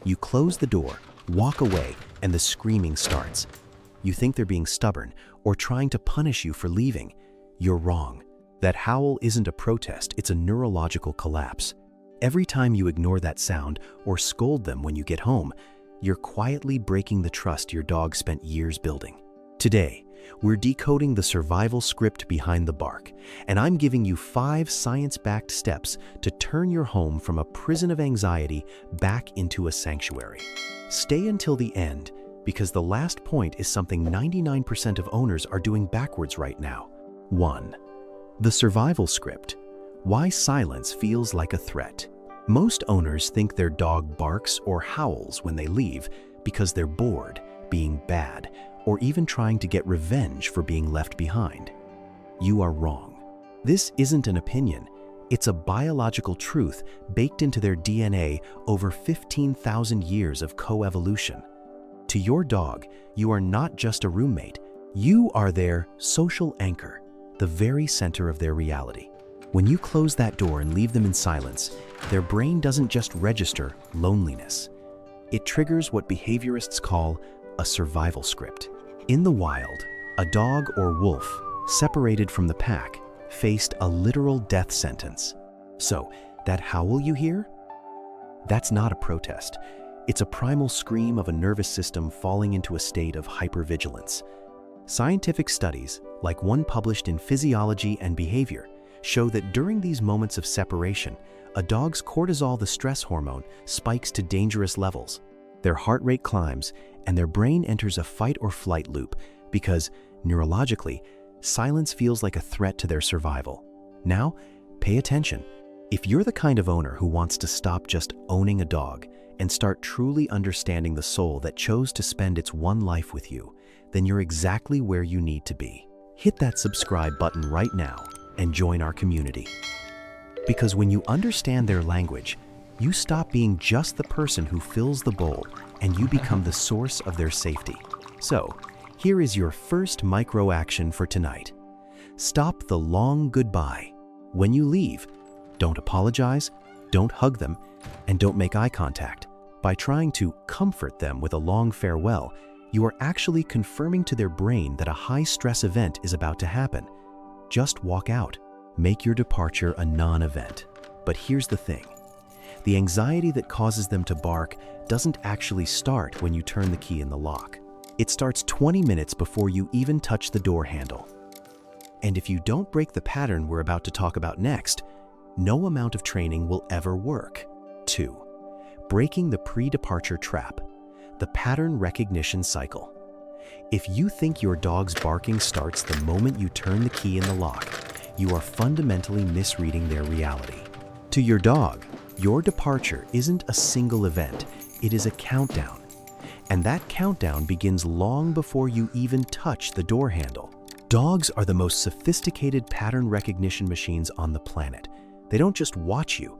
You close the door, walk away, and the screaming starts. You think they're being stubborn or trying to punish you for leaving. You're wrong. That howl isn't a protest, it's a neurological collapse. Every time you ignore that sound or scold them when you get home, you're quietly breaking the trust your dog spent years building. Today, we're decoding the survival script behind the bark, and I'm giving you 5 science-backed steps to turn your home from a prison of anxiety back into a sanctuary. Stay until the end, because the last point is something 99% of owners are doing backwards right now. 1. The survival script. Why silence feels like a threat. Most owners think their dog barks or howls when they leave because they're bored, being bad, or even trying to get revenge for being left behind. You are wrong. This isn't an opinion. It's a biological truth baked into their DNA over 15,000 years of coevolution. To your dog, you are not just a roommate. You are their social anchor, the very center of their reality. When you close that door and leave them in silence, their brain doesn't just register loneliness. It triggers what behaviorists call a survival script. In the wild, a dog or wolf, separated from the pack, faced a literal death sentence. So, that howl you hear? That's not a protest. It's a primal scream of a nervous system falling into a state of hypervigilance. Scientific studies, like one published in Physiology and Behavior, show that during these moments of separation, a dog's cortisol, the stress hormone, spikes to dangerous levels. Their heart rate climbs, and their brain enters a fight or flight loop because, neurologically, silence feels like a threat to their survival. Now, pay attention. If you're the kind of owner who wants to stop just owning a dog and start truly understanding the soul that chose to spend its one life with you, then you're exactly where you need to be. Hit that subscribe button right now and join our community. Because when you understand their language, you stop being just the person who fills the bowl and you become the source of their safety. So, here is your first micro action for tonight. Stop the long goodbye. When you leave, don't apologize, don't hug them, and don't make eye contact. By trying to comfort them with a long farewell, you are actually confirming to their brain that a high-stress event is about to happen. Just walk out. Make your departure a non-event. But here's the thing. The anxiety that causes them to bark doesn't actually start when you turn the key in the lock. It starts 20 minutes before you even touch the door handle. And if you don't break the pattern we're about to talk about next, no amount of training will ever work. 2. Breaking the pre-departure trap, the pattern recognition cycle. If you think your dog's barking starts the moment you turn the key in the lock, you are fundamentally misreading their reality. To your dog, your departure isn't a single event, it is a countdown. And that countdown begins long before you even touch the door handle. Dogs are the most sophisticated pattern recognition machines on the planet. They don't just watch you,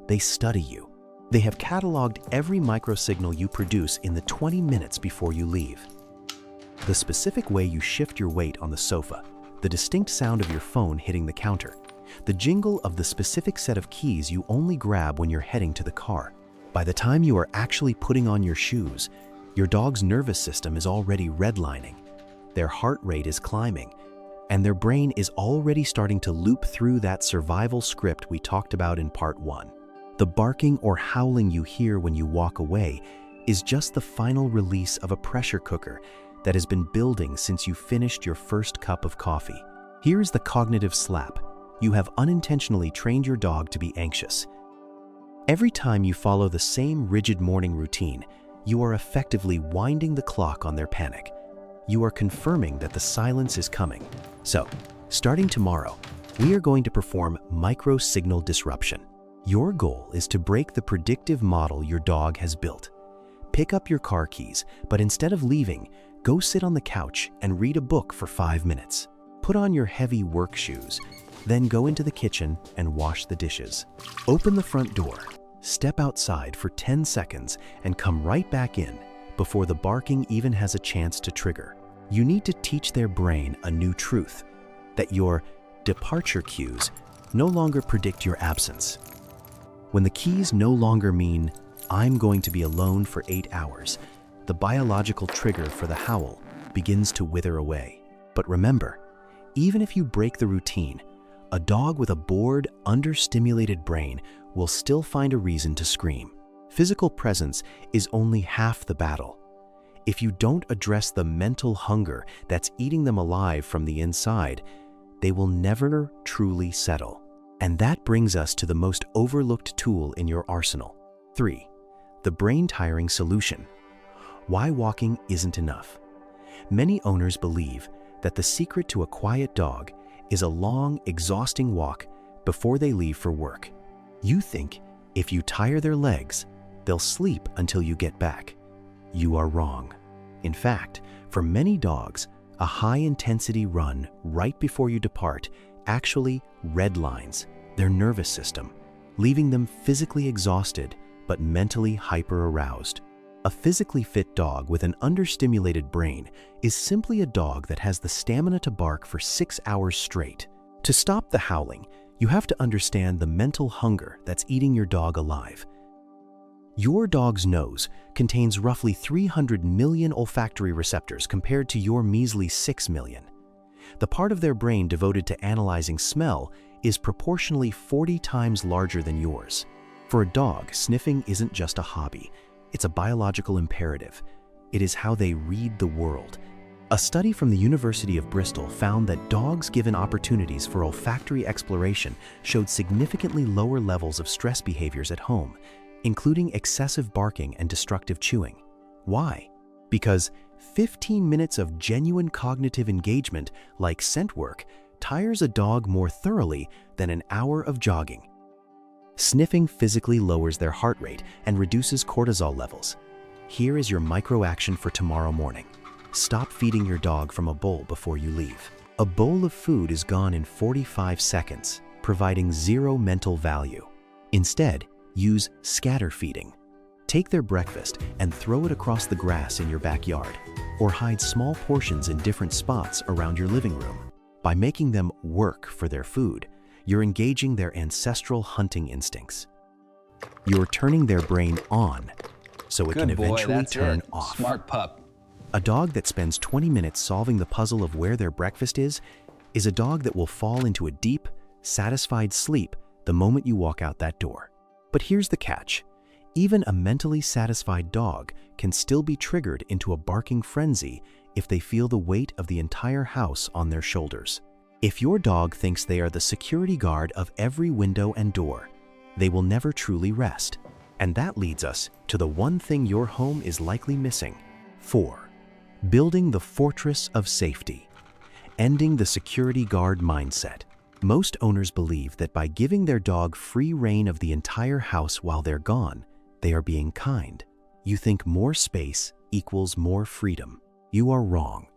they study you. They have cataloged every microsignal you produce in the 20 minutes before you leave. The specific way you shift your weight on the sofa, the distinct sound of your phone hitting the counter, the jingle of the specific set of keys you only grab when you're heading to the car. By the time you are actually putting on your shoes, your dog's nervous system is already redlining, their heart rate is climbing, and their brain is already starting to loop through that survival script we talked about in part 1. The barking or howling you hear when you walk away is just the final release of a pressure cooker that has been building since you finished your first cup of coffee. Here's the cognitive slap. You have unintentionally trained your dog to be anxious. Every time you follow the same rigid morning routine, you are effectively winding the clock on their panic. You are confirming that the silence is coming. So, starting tomorrow, we are going to perform micro-signal disruption. Your goal is to break the predictive model your dog has built. Pick up your car keys, but instead of leaving, go sit on the couch and read a book for 5 minutes. Put on your heavy work shoes, then go into the kitchen and wash the dishes. Open the front door, step outside for 10 seconds, and come right back in before the barking even has a chance to trigger. You need to teach their brain a new truth, that your departure cues no longer predict your absence. When the keys no longer mean I'm going to be alone for 8 hours, the biological trigger for the howl begins to wither away. But remember, even if you break the routine, a dog with a bored, understimulated brain will still find a reason to scream. Physical presence is only half the battle. If you don't address the mental hunger that's eating them alive from the inside, they will never truly settle. And that brings us to the most overlooked tool in your arsenal. 3. The brain-tiring solution. Why walking isn't enough. Many owners believe that the secret to a quiet dog is a long, exhausting walk before they leave for work. You think if you tire their legs, they'll sleep until you get back. You are wrong. In fact, for many dogs, a high-intensity run right before you depart actually redlines their nervous system, leaving them physically exhausted but mentally hyper-aroused. A physically fit dog with an understimulated brain is simply a dog that has the stamina to bark for 6 hours straight. To stop the howling, you have to understand the mental hunger that's eating your dog alive. Your dog's nose contains roughly 300 million olfactory receptors compared to your measly 6 million. The part of their brain devoted to analyzing smell is proportionally 40 times larger than yours. For a dog, sniffing isn't just a hobby. It's a biological imperative. It is how they read the world. A study from the University of Bristol found that dogs given opportunities for olfactory exploration showed significantly lower levels of stress behaviors at home, including excessive barking and destructive chewing. Why? Because 15 minutes of genuine cognitive engagement, like scent work, tires a dog more thoroughly than an hour of jogging. Sniffing physically lowers their heart rate and reduces cortisol levels. Here is your micro-action for tomorrow morning. Stop feeding your dog from a bowl before you leave. A bowl of food is gone in 45 seconds, providing zero mental value. Instead, use scatter feeding. Take their breakfast and throw it across the grass in your backyard, or hide small portions in different spots around your living room. By making them work for their food, you're engaging their ancestral hunting instincts. You're turning their brain on so it can eventually turn off. Smart pup. A dog that spends 20 minutes solving the puzzle of where their breakfast is a dog that will fall into a deep, satisfied sleep the moment you walk out that door. But here's the catch. Even a mentally satisfied dog can still be triggered into a barking frenzy if they feel the weight of the entire house on their shoulders. If your dog thinks they are the security guard of every window and door, they will never truly rest. And that leads us to the one thing your home is likely missing. 4. Building the fortress of safety. Ending the security guard mindset. Most owners believe that by giving their dog free rein of the entire house while they're gone, they are being kind. You think more space equals more freedom. You are wrong.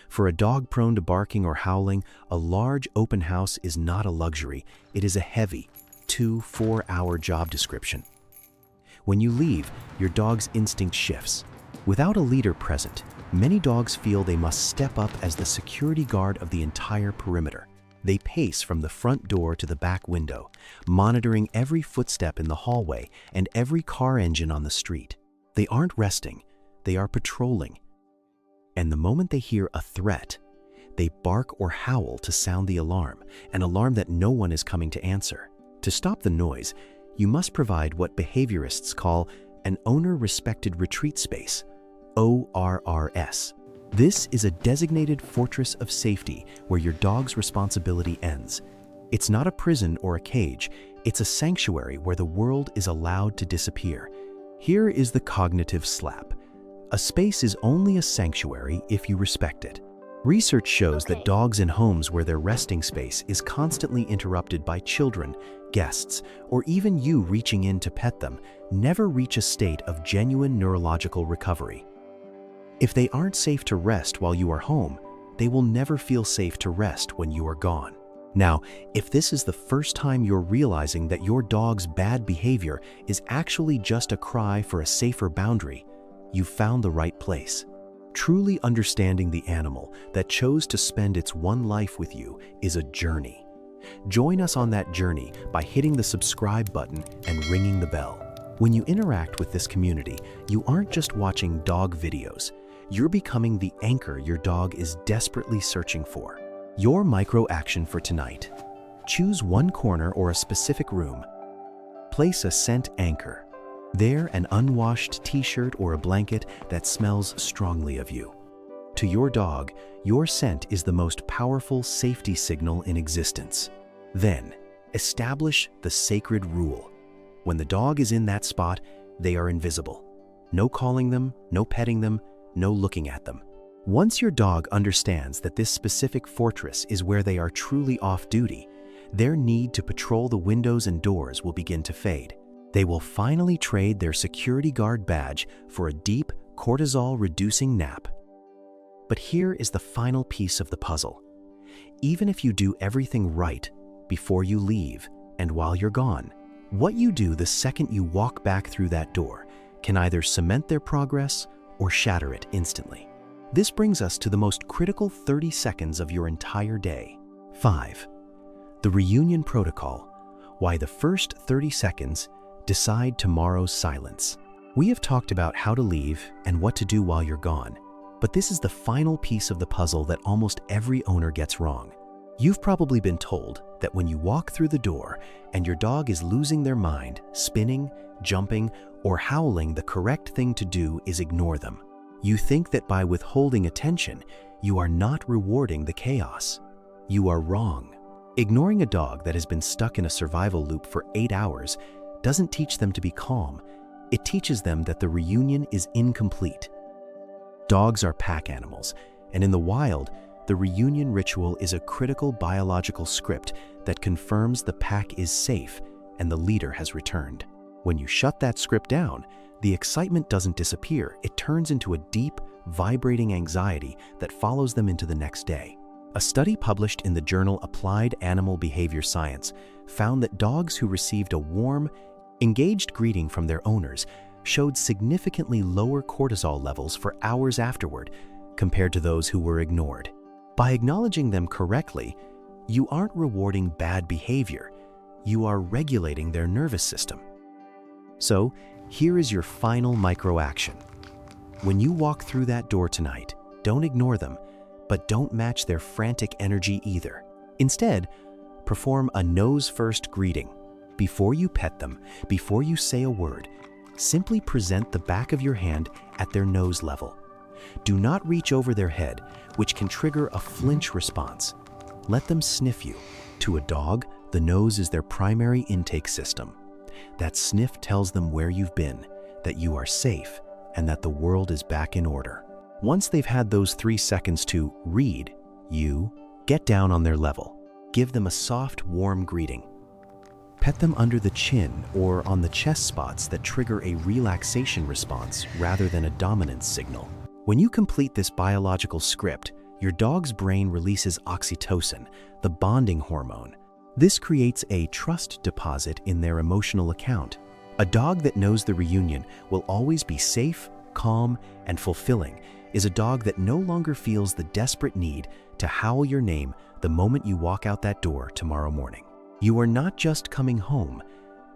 For a dog prone to barking or howling, a large open house is not a luxury. It is a heavy, 2-4-hour job description. When you leave, your dog's instinct shifts. Without a leader present, many dogs feel they must step up as the security guard of the entire perimeter. They pace from the front door to the back window, monitoring every footstep in the hallway and every car engine on the street. They aren't resting, they are patrolling. And the moment they hear a threat, they bark or howl to sound the alarm, an alarm that no one is coming to answer. To stop the noise, you must provide what behaviorists call an owner-respected retreat space, ORRS. This is a designated fortress of safety where your dog's responsibility ends. It's not a prison or a cage, it's a sanctuary where the world is allowed to disappear. Here is the cognitive slap. A space is only a sanctuary if you respect it. Research shows that dogs in homes where their resting space is constantly interrupted by children, guests, or even you reaching in to pet them never reach a state of genuine neurological recovery. If they aren't safe to rest while you are home, they will never feel safe to rest when you are gone. Now, if this is the first time you're realizing that your dog's bad behavior is actually just a cry for a safer boundary, you've found the right place. Truly understanding the animal that chose to spend its one life with you is a journey. Join us on that journey by hitting the subscribe button and ringing the bell. When you interact with this community, you aren't just watching dog videos. You're becoming the anchor your dog is desperately searching for. Your micro action for tonight: choose one corner or a specific room. Place a scent anchor. There, an unwashed t-shirt or a blanket that smells strongly of you. To your dog, your scent is the most powerful safety signal in existence. Then, establish the sacred rule. When the dog is in that spot, they are invisible. No calling them, no petting them, no looking at them. Once your dog understands that this specific fortress is where they are truly off duty, their need to patrol the windows and doors will begin to fade. They will finally trade their security guard badge for a deep, cortisol-reducing nap. But here is the final piece of the puzzle. Even if you do everything right before you leave and while you're gone, what you do the second you walk back through that door can either cement their progress or shatter it instantly. This brings us to the most critical 30 seconds of your entire day. 5. The reunion protocol: why the first 30 seconds decide tomorrow's silence. We have talked about how to leave and what to do while you're gone, but this is the final piece of the puzzle that almost every owner gets wrong. You've probably been told that when you walk through the door and your dog is losing their mind, spinning, jumping, or howling, the correct thing to do is ignore them. You think that by withholding attention, you are not rewarding the chaos. You are wrong. Ignoring a dog that has been stuck in a survival loop for 8 hours doesn't teach them to be calm. It teaches them that the reunion is incomplete. Dogs are pack animals, and in the wild, the reunion ritual is a critical biological script that confirms the pack is safe and the leader has returned. When you shut that script down, the excitement doesn't disappear. It turns into a deep, vibrating anxiety that follows them into the next day. A study published in the journal Applied Animal Behavior Science found that dogs who received a warm, engaged greeting from their owners showed significantly lower cortisol levels for hours afterward compared to those who were ignored. By acknowledging them correctly, you aren't rewarding bad behavior, you are regulating their nervous system. So, here is your final micro action. When you walk through that door tonight, don't ignore them, but don't match their frantic energy either. Instead, perform a nose-first greeting. Before you pet them, before you say a word, simply present the back of your hand at their nose level. Do not reach over their head, which can trigger a flinch response. Let them sniff you. To a dog, the nose is their primary intake system. That sniff tells them where you've been, that you are safe, and that the world is back in order. Once they've had those 3 seconds to read you, get down on their level. Give them a soft, warm greeting. Pet them under the chin or on the chest spots that trigger a relaxation response rather than a dominance signal. When you complete this biological script, your dog's brain releases oxytocin, the bonding hormone. This creates a trust deposit in their emotional account. A dog that knows the reunion will always be safe, calm, and fulfilling is a dog that no longer feels the desperate need to howl your name the moment you walk out that door tomorrow morning. You are not just coming home,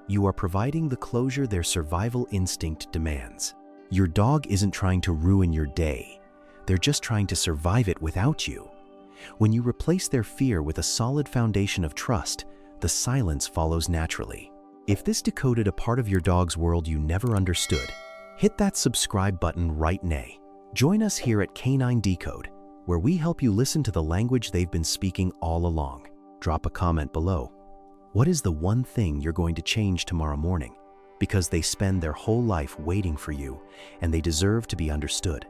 you are providing the closure their survival instinct demands. Your dog isn't trying to ruin your day, they're just trying to survive it without you. When you replace their fear with a solid foundation of trust, the silence follows naturally. If this decoded a part of your dog's world you never understood, hit that subscribe button right now. Join us here at Canine Decode, where we help you listen to the language they've been speaking all along. Drop a comment below. What is the one thing you're going to change tomorrow morning? Because they spend their whole life waiting for you, and they deserve to be understood.